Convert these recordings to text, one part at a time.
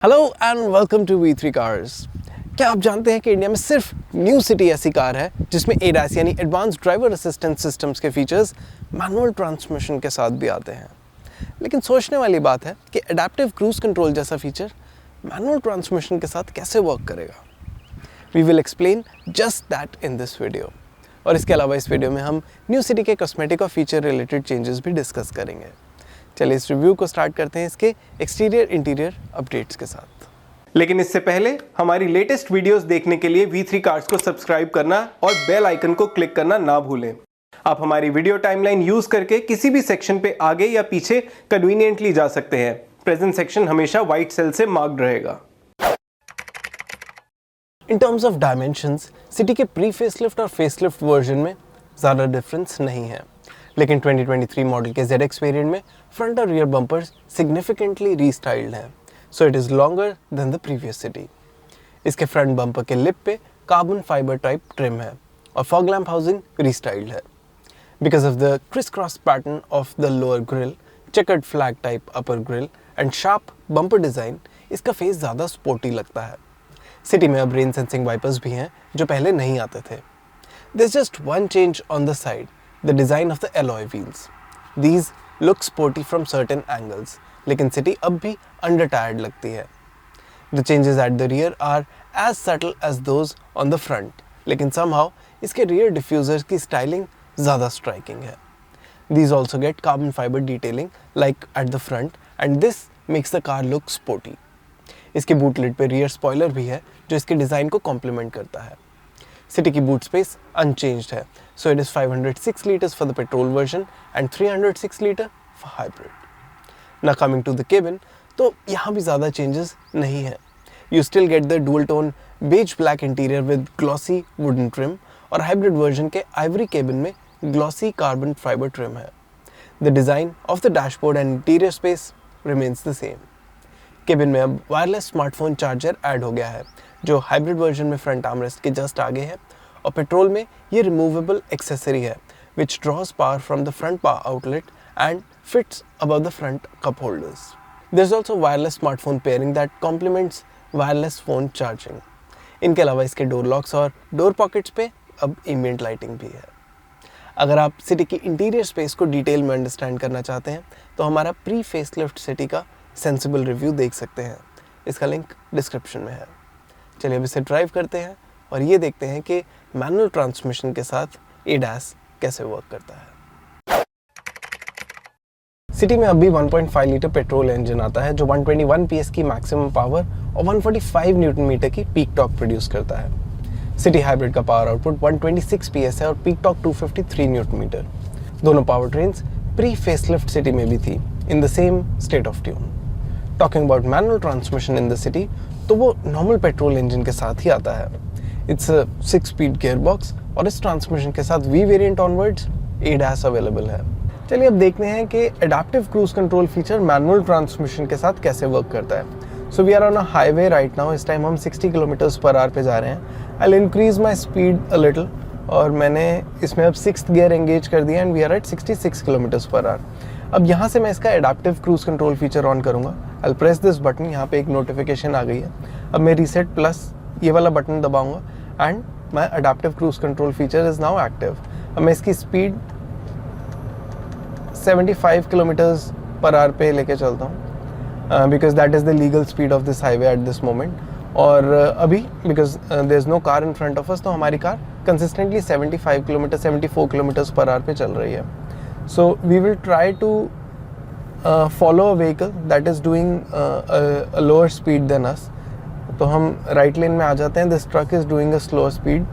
Hello and welcome to V3 cars. क्या आप जानते हैं कि इंडिया में सिर्फ न्यू सिटी ऐसी कार है जिसमें ADAS यानी एडवांस्ड ड्राइवर असिस्टेंस सिस्टम्स के फीचर्स मैनुअल ट्रांसमिशन के साथ भी आते हैं। लेकिन सोचने वाली बात है कि एडेप्टिव क्रूज कंट्रोल जैसा फीचर मैनुअल ट्रांसमिशन के साथ कैसे वर्क करेगा। We will explain just that in this video. और इसके अलावा इस वीडियो में हम न्यू सिटी के कॉस्मेटिक और फीचर रिलेटेड चेंजेस भी डिस्कस करेंगे। चलिए इस रिव्यू को स्टार्ट करते हैं इसके एक्सटीरियर इंटीरियर अपडेट्स के साथ। लेकिन इससे पहले हमारी लेटेस्ट वीडियोस देखने के लिए V3 कार्स को सब्सक्राइब करना और बेल आइकन को क्लिक करना ना भूलें। आप हमारी वीडियो टाइमलाइन यूज करके किसी भी सेक्शन पे आगे या पीछे कन्वीनियंटली जा सकते हैं। प्रेजेंट सेक्शन हमेशा व्हाइट सेल से मार्क्ड रहेगा। In terms of dimensions, city के प्री फेसलिफ्ट और फेसलिफ्ट वर्जन में ज़्यादा डिफरेंस नहीं है, लेकिन 2023 मॉडल के ZX वेरिएंट में फ्रंट और रियर बम्पर्स सिग्निफिकेंटली रीस्टाइल्ड हैं, so it is longer than the previous City. इसके फ्रंट बम्पर के लिप पे कार्बन फाइबर टाइप ट्रिम है और फॉग लैम्प हाउसिंग रीस्टाइल्ड है। Because of the criss cross pattern of the lower grille, chequered flag type upper grille and sharp bumper design, इसका face ज़्यादा sporty लगता है। City में अब रेन सेंसिंग वाइपर्स भी हैं जो पहले नहीं आते थे। There's just one change on the side, the design of the alloy wheels. These look sporty from certain angles, लेकिन सिटी अब भी under-tired लगती है। The changes at the rear are as subtle as those on the front, लेकिन somehow इसके rear diffusers की styling ज़्यादा striking है। These also get carbon fiber detailing like at the front, and this makes the car look sporty. इसके boot lid पे rear spoiler भी है जो इसके डिज़ाइन को कॉम्प्लीमेंट करता है। सिटी की बूट स्पेस अनचेंज्ड है, so it is 506 litres for the petrol version and 306 litre for hybrid. ना कमिंग टू द केबिन, तो यहाँ भी ज़्यादा चेंजेस नहीं है। You still get the dual tone beige black interior with glossy wooden trim, और hybrid version के ivory cabin में ग्लॉसी कार्बन फाइबर ट्रिम है। The design of the dashboard and interior space remains the same. Cabin में अब wireless smartphone charger add हो गया है जो हाइब्रिड वर्जन में फ्रंट आर्मरेस्ट के जस्ट आगे है, और पेट्रोल में ये रिमूवेबल एक्सेसरी है which draws power from the front power outlet and fits above the front cup holders. There is also wireless smartphone pairing that complements wireless phone charging. इनके अलावा इसके डोर लॉक्स और door pockets पे अब ambient lighting भी है। अगर आप सिटी की इंटीरियर स्पेस को डिटेल में अंडरस्टैंड करना चाहते हैं तो हमारा प्री फेसलिफ्ट सिटी का सेंसिबल रिव्यू देख सकते हैं, इसका लिंक डिस्क्रिप्शन में है। चलिए अब इसे ड्राइव करते हैं और ये देखते हैं कि मैनुअल ट्रांसमिशन के साथ ADAS कैसे वर्क करता है। सिटी में अभी 1.5 लीटर पेट्रोल इंजन आता है जो 121 PS की मैक्सिमम पावर और 145 न्यूटन मीटर की पीक टॉर्क प्रोड्यूस करता है। सिटी हाइब्रिड का पावर आउटपुट 126 PS है और पीक टॉर्क 253 न्यूटन मीटर। दोनों power trains pre facelift city में भी थी in the same state of tune. Talking about manual transmission in the city, तो वो नॉर्मल पेट्रोल इंजन के साथ ही आता है। इट्स 6 स्पीड गियर बॉक्स और इस ट्रांसमिशन के साथ V variant onwards ADAS available है। चलिए अब देखते हैं कि adaptive cruise control feature manual transmission के साथ कैसे वर्क करता है। So we are on a highway right now. इस टाइम हम 60 किलोमीटर्स पर आवर पे जा रहे हैं। I will increase my speed a little, और मैंने इसमें अब 6th गियर एंगेज कर दिया and we are at 66 kilometres per hour. अब यहाँ से मैं इसका adaptive cruise control feature on करूँगा। आई प्रेस दिस बटन, यहाँ पे एक नोटिफिकेशन आ गई है। अब मैं रीसेट प्लस ये वाला बटन दबाऊंगा and my adaptive cruise control feature is now active. अब मैं इसकी स्पीड 75 किलोमीटर्स पर आवर पे लेके चलता हूँ because that is the legal speed of this highway at this moment. और अभी because there is no car in front of us, तो हमारी car consistently 75 kilometre 74 kilometres per hour पे चल रही है। So we will try to follow a vehicle that is doing a lower speed than us. तो हम right लेन में आ जाते हैं। This truck is doing a slower speed,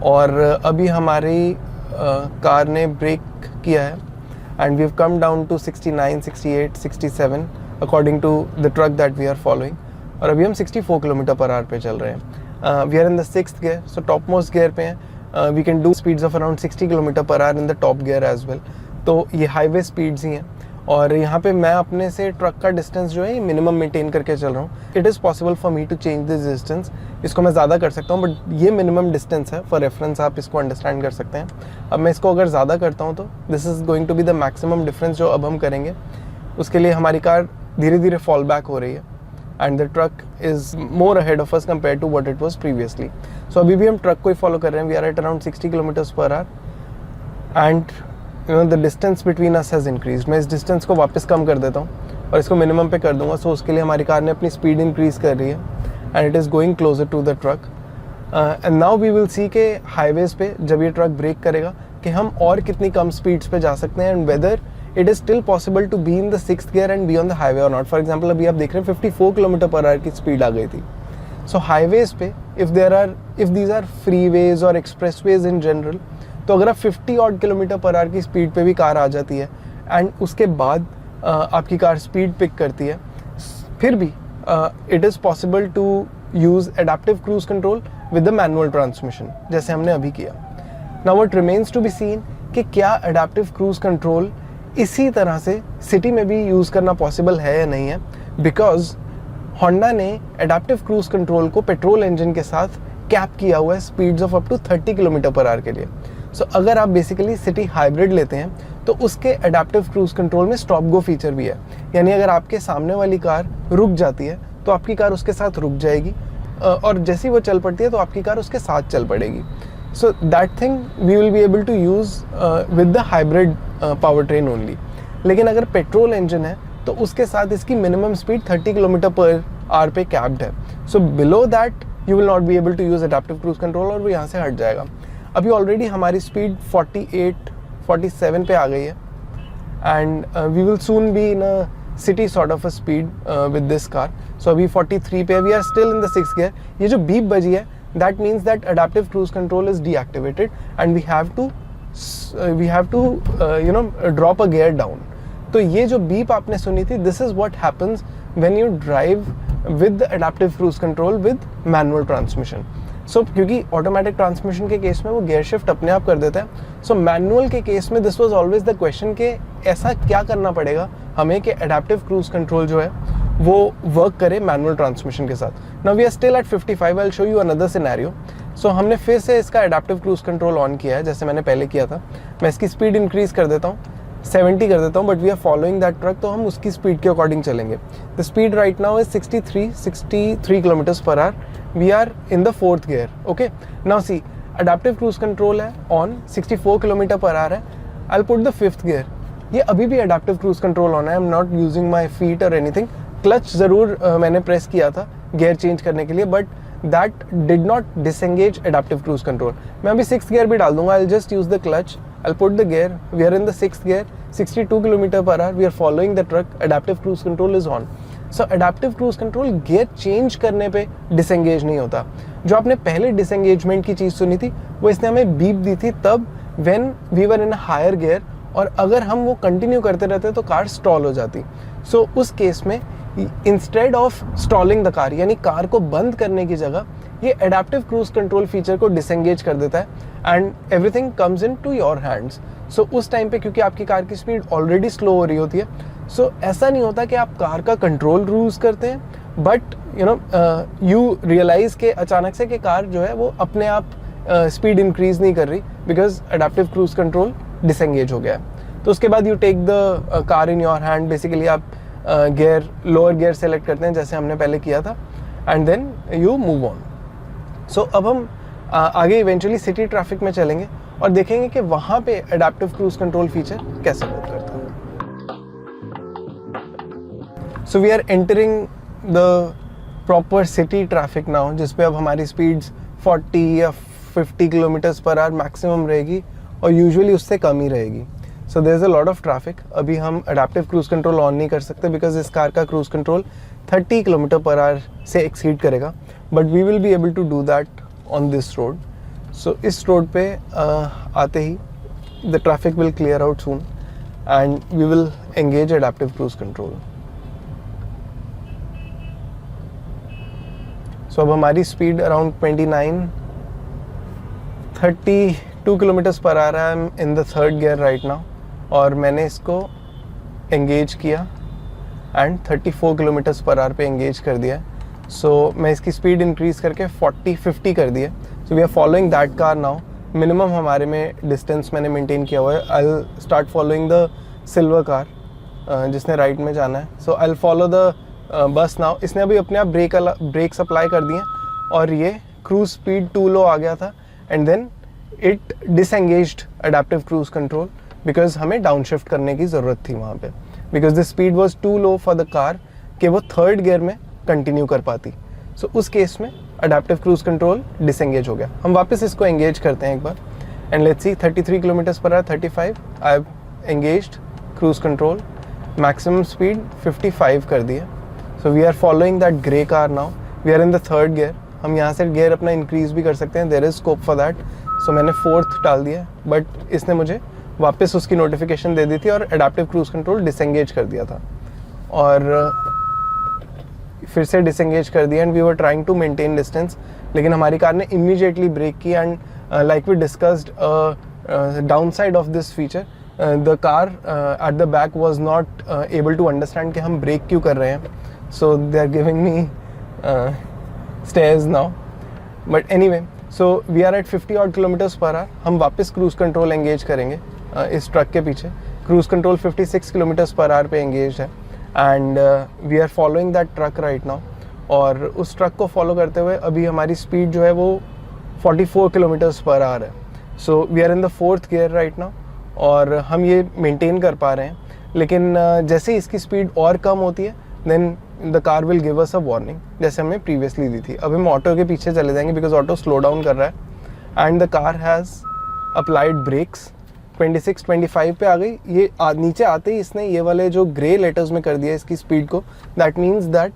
और अभी हमारी कार ने ब्रेक किया है and we have come down to 69, 68, 67 according to the truck that we are following, और अभी हम 64 किलोमीटर पर आवर पे चल रहे हैं। We are in the 6th gear, so topmost gear पे हैं। We can do speeds of around 60 kilometre per our in the top gear as well. तो ये हाईवे स्पीड्स ही हैं, और यहाँ पे मैं अपने से ट्रक का डिस्टेंस जो है मिनिमम मेंटेन करके चल रहा हूँ। It is possible for me to change this distance, इसको मैं ज़्यादा कर सकता हूँ, बट ये मिनिमम डिस्टेंस है। फॉर रेफरेंस आप इसको अंडरस्टैंड कर सकते हैं। अब मैं इसको अगर ज़्यादा करता हूँ तो this is going to be the maximum difference जो अब हम करेंगे। उसके लिए हमारी कार धीरे धीरे फॉल बैक हो रही है and the truck is more ahead of us compare to what it was previously. So अभी भी हम ट्रक को ही फॉलो कर रहे हैं. We are at around 60 kilometres per hour and the distance between us has increase. मैं इस distance को वापस कम कर देता हूँ और इसको मिनिमम पे कर दूंगा. सो उसके लिए हमारी कार ने अपनी स्पीड इंक्रीज़ कर रही है and it is going closer to the truck. And now we will see के हाईवेज़ पे जब ये ट्रक ब्रेक करेगा कि हम और कितनी कम स्पीड्स पे जा सकते हैं and whether it is still possible to be in the 6th gear and be on the highway और नॉट. फॉर एग्जाम्पल अभी आप देख रहे हैं 54 किलोमीटर पर आवर की स्पीड आ गई थी. सो हाईवेज़ पे if these are free ways और एक्सप्रेस वेज इन जनरल, तो अगर आप 50 ऑड किलोमीटर पर आवर की स्पीड पे भी कार आ जाती है एंड उसके बाद आपकी कार स्पीड पिक करती है, फिर भी it is possible to use adaptive cruise control with the manual transmission जैसे हमने अभी किया. Now what remains to be seen कि क्या एडेप्टिव क्रूज कंट्रोल इसी तरह से सिटी में भी यूज़ करना पॉसिबल है या नहीं है, बिकॉज होंडा ने एडेप्टिव क्रूज कंट्रोल को पेट्रोल इंजन के साथ कैप किया हुआ है speeds of up to 30 kilometre per hour के लिए. सो अगर आप बेसिकली सिटी हाइब्रिड लेते हैं तो उसके एडेप्टिव क्रूज कंट्रोल में स्टॉप गो फीचर भी है. यानी अगर आपके सामने वाली कार रुक जाती है तो आपकी कार उसके साथ रुक जाएगी और जैसे ही वो चल पड़ती है तो आपकी कार उसके साथ चल पड़ेगी. So that thing we will be able to use with the hybrid power train only. लेकिन अगर पेट्रोल इंजन है तो उसके साथ इसकी minimum speed 30 kilometre per hour पे कैप्ड है. So below that you will not be able to use adaptive cruise control और वो यहाँ से हट जाएगा. अभी ऑलरेडी हमारी स्पीड 48-47 पे आ गई है and we will soon be in a city sort of a speed with this car. So अभी 43 पे, we are still in the 6th gear. ये जो बीप बजी है that means that adaptive cruise control is deactivated and we have to drop a gear down. तो ये जो beep आपने सुनी थी, this is what happens when you drive with the adaptive cruise control with manual transmission. So क्योंकि automatic transmission के case में वो gear shift अपने आप कर देता है. So manual के केस में this was always the question कि ऐसा क्या करना पड़ेगा हमें कि adaptive cruise control जो है वो वर्क करे मैनुअल ट्रांसमिशन के साथ. Now we are still at 55. I will show you another scenario. So हमने फिर से इसका एडेप्टिव क्रूज कंट्रोल ऑन किया है जैसे मैंने पहले किया था. मैं इसकी स्पीड इंक्रीज कर देता हूँ, 70 कर देता हूँ, but we are following that truck, तो हम उसकी स्पीड के अकॉर्डिंग चलेंगे. The speed right now is 63 kilometres per hour. We are in the 4th gear. Okay, now see adaptive cruise control है ऑन, 64 किलोमीटर पर आवर है. I will put the 5th gear. ये अभी भी adaptive cruise control on है. I am not using my feet और anything. Clutch ज़रूर मैंने press किया था गियर चेंज करने के लिए, but that did not disengage adaptive cruise control. मैं अभी 6th गियर भी डाल दूंगा. I will just use the clutch, I will put the gear. We are in the 6th gear, 62 kilometre per hour. We are following the truck. Adaptive cruise control is on. So adaptive cruise control gear change करने पे disengage नहीं होता. जो आपने पहले disengagement की चीज़ सुनी थी वो इसने हमें बीप दी थी तब when we were in a higher gear, और अगर हम वो कंटिन्यू करते रहते तो कार स्टॉल हो जाती. सो उस केस में instead of stalling the car, यानी कार को बंद करने की जगह ये एडेप्टिव क्रूज कंट्रोल फीचर को डिसएंगेज कर देता है and everything comes into your hands. So उस टाइम पे क्योंकि आपकी कार की स्पीड ऑलरेडी स्लो हो रही होती है, सो ऐसा नहीं होता कि आप कार का कंट्रोल लूज करते हैं, बट यू रियलाइज के अचानक से कि कार जो है वो अपने आप स्पीड इंक्रीज नहीं कर रही because adaptive cruise control disengage हो गया है. तो उसके बाद you take the car in your hand. Basically आप गियर, लोअर गियर सेलेक्ट करते हैं जैसे हमने पहले किया था and then you move on. So अब हम आगे इवेंचुअली सिटी ट्रैफिक में चलेंगे और देखेंगे कि वहाँ पे एडेप्टिव क्रूज कंट्रोल फीचर कैसे वर्क करता है. So we are entering the proper city traffic now, जिसपे अब हमारी स्पीड्स 40 या 50 किलोमीटर्स पर आवर मैक्सिमम रहेगी और यूजुअली उससे कम ही रहेगी. So there is a lot of traffic. अभी हम एडेप्टिव क्रूज कंट्रोल ऑन नहीं कर सकते बिकॉज इस कार का cruise control 30 kilometre per hour से एक्सीड करेगा, but we will be able to do that on this road. So इस रोड पे आते ही the traffic will clear out soon and we will engage adaptive cruise control. So अब हमारी speed around 32 kilometres पर आ रहा है. In the 3rd gear right now, और मैंने इसको एंगेज किया एंड 34 किलोमीटर्स पर आवर पे एंगेज कर दिया. सो मैं इसकी स्पीड इंक्रीज करके 40-50 कर दिया. So we are following that car now. Minimum हमारे में डिस्टेंस मैंने मेंटेन किया हुआ है. I will start following the silver car जिसने राइट में जाना है. So I will follow the bus now इसने अभी अपने आप ब्रेक्स अप्लाई कर दिए और ये क्रूज स्पीड टू लो आ गया था and then it disengaged adaptive cruise control because हमें डाउन शिफ्ट करने की ज़रूरत थी वहाँ पे, because the speed was too low for the car कि वो थर्ड गियर में कंटिन्यू कर पाती. सो उस केस में अडेप्टिव क्रूज कंट्रोल डिसएंगेज हो गया. हम वापस इसको एंगेज करते हैं एक बार and let's see 33 kilometres per hour 35. I have engaged cruise control, maximum speed 55 कर दिया. So we are following that grey car now. We are in the third gear. हम यहाँ से गियर अपना इंक्रीज भी कर सकते हैं, there is scope for that. So मैंने फोर्थ डाल दिया बट इसने मुझे वापस उसकी नोटिफिकेशन दे दी थी और अडेप्टिव क्रूज कंट्रोल डिसएंगेज कर दिया था और फिर से डिसएंगेज कर दिया and we were trying to maintain distance. लेकिन हमारी कार ने इमीडिएटली ब्रेक की and like we discussed downside of this feature, the car at the back was not able to understand कि हम ब्रेक क्यों कर रहे हैं. So they are giving me stares now. But anyway, so we are at 50 odd kilometres per hour. हम वापस cruise control engage करेंगे इस ट्रक के पीछे. Cruise control 56 kilometres per hour पे एंगेज है and we are following that truck right now. और उस ट्रक को फॉलो करते हुए अभी हमारी स्पीड जो है वो 44 किलोमीटर्स पर आवर है. So we are in the fourth gear right now और हम ये मेंटेन कर पा रहे हैं. लेकिन जैसे ही इसकी स्पीड और कम होती है then the car will give us a warning, जैसे हमने प्रीवियसली दी थी. अब हम ऑटो के पीछे चले जाएंगे बिकॉज ऑटो स्लो डाउन कर रहा है and the car has applied brakes. 26-25 पे आ गई. ये नीचे आते ही इसने ये वाले जो ग्रे लेटर्स में कर दिया इसकी स्पीड को. That means that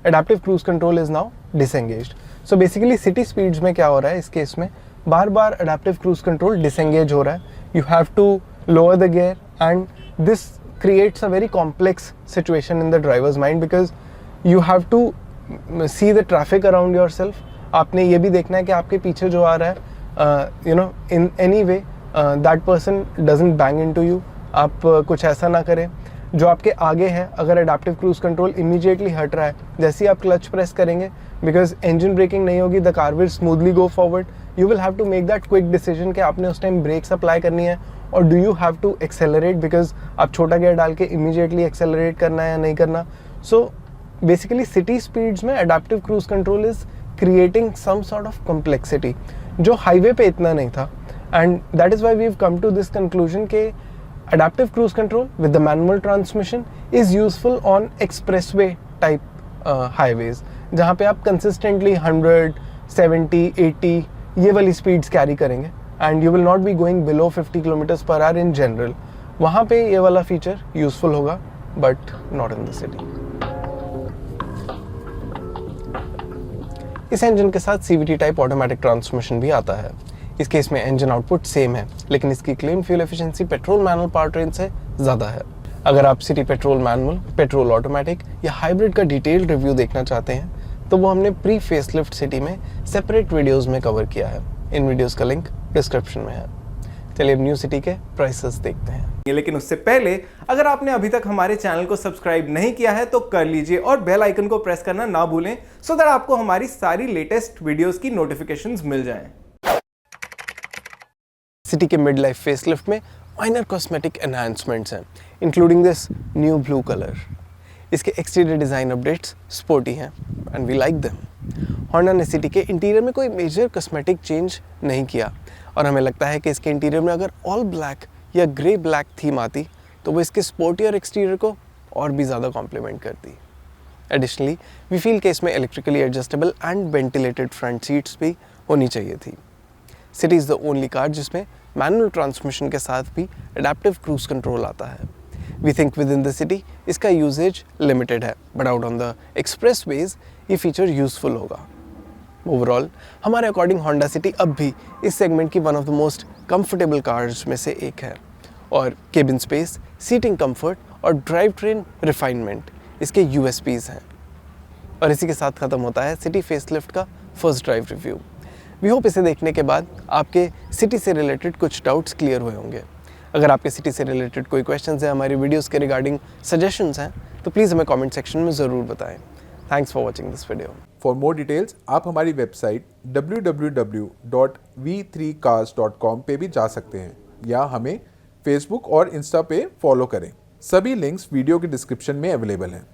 adaptive cruise control is now disengaged. So basically city speeds में क्या हो रहा है इस केस में, बार बार अडेप्टिव क्रूज कंट्रोल डिसएंगेज हो रहा है. You have to lower the gear and this creates a very complex situation in the driver's mind because you have to see the traffic around yourself. आपने ये भी देखना है कि आपके पीछे जो आ रहा है you know in any way that person doesn't bang into you. आप कुछ ऐसा ना करें. जो आपके आगे है अगर अडेप्टिव क्रूज कंट्रोल इमीडिएटली हट रहा है, जैसे ही आप क्लच प्रेस करेंगे बिकॉज इंजन ब्रेकिंग नहीं होगी, the car will smoothly go forward. You will have to make that quick decision कि आपने उस टाइम ब्रेक्स अप्लाई करनी है और do you have to accelerate because आप छोटा गियर डाल के इमीडिएटली एक्सेलरेट करना है या नहीं करना. सो बेसिकली सिटी स्पीड्स में adaptive cruise control is creating some sort of complexity जो हाईवे पे इतना नहीं था. And that is why we have come to this conclusion के adaptive cruise control with the manual transmission is useful on expressway type highways जहाँ पे आप consistently 100, 70, 80 ये वाली speeds carry करेंगे and you will not be going below 50 kilometers per hour in general. वहाँ पे ये वाला feature useful होगा but not in the city. इस engine के साथ CVT type automatic transmission भी आता है. इस केस में इंजन आउटपुट सेम है लेकिन इसकी claim fuel efficiency petrol manual powertrain से ज़्यादा है. अगर आप city petrol manual, petrol automatic या हाइब्रिड का डिटेल्ड रिव्यू देखना चाहते हैं तो वो हमने प्री फेसलिफ्ट सिटी में सेपरेट वीडियोस में कवर किया है. इन वीडियोस का लिंक डिस्क्रिप्शन में है. चलिए अब न्यू सिटी के प्राइसेस देखते हैं. लेकिन उससे पहले अगर आपने अभी तक हमारे चैनल को सब्सक्राइब नहीं किया है तो कर लीजिए और बेल आइकन को प्रेस करना ना भूलें सो दैट आपको हमारी सारी लेटेस्ट वीडियोस की नोटिफिकेशंस मिल जाएं. सिटी के मिड लाइफ फेसलिफ्ट में माइनर कॉस्मेटिक एनहांसमेंट्स हैं including this new blue colour. इसके एक्सटीरियर डिज़ाइन अपडेट्स स्पोर्टी हैं and we like them. Honda ने सिटी के इंटीरियर में कोई मेजर कॉस्मेटिक चेंज नहीं किया और हमें लगता है कि इसके इंटीरियर में अगर ऑल ब्लैक या ग्रे ब्लैक थीम आती तो वो इसके स्पोर्टियर एक्सटीरियर को और भी ज़्यादा कॉम्प्लीमेंट करती. एडिशनली वी फील कि इसमें electrically adjustable and ventilated front seats भी होनी चाहिए थी. City is the only car जिसमें मैनुअल ट्रांसमिशन के साथ भी अडेप्टिव क्रूज कंट्रोल आता है. We think within the city इसका यूजेज लिमिटेड है but out on the expressways ये फीचर यूजफुल होगा. ओवरऑल हमारे अकॉर्डिंग होंडा सिटी अब भी इस सेगमेंट की one of the most comfortable cars में से एक है और केबिन स्पेस, सीटिंग कंफर्ट और ड्राइव ट्रेन रिफाइनमेंट इसके USPs हैं. और इसी के साथ ख़त्म होता है सिटी फेसलिफ्ट का first drive review. We hope इसे देखने के बाद आपके सिटी से रिलेटेड कुछ डाउट्स क्लियर हुए होंगे. अगर आपके सिटी से रिलेटेड कोई क्वेश्चंस हैं, हमारी वीडियोस के रिगार्डिंग सजेशंस हैं तो प्लीज़ हमें कमेंट सेक्शन में ज़रूर बताएं. Thanks for watching this video. For more details आप हमारी वेबसाइट www.v3cars.com पे भी जा सकते हैं या हमें फेसबुक और इंस्टा पे फॉलो करें. सभी लिंक्स वीडियो के डिस्क्रिप्शन में अवेलेबल हैं.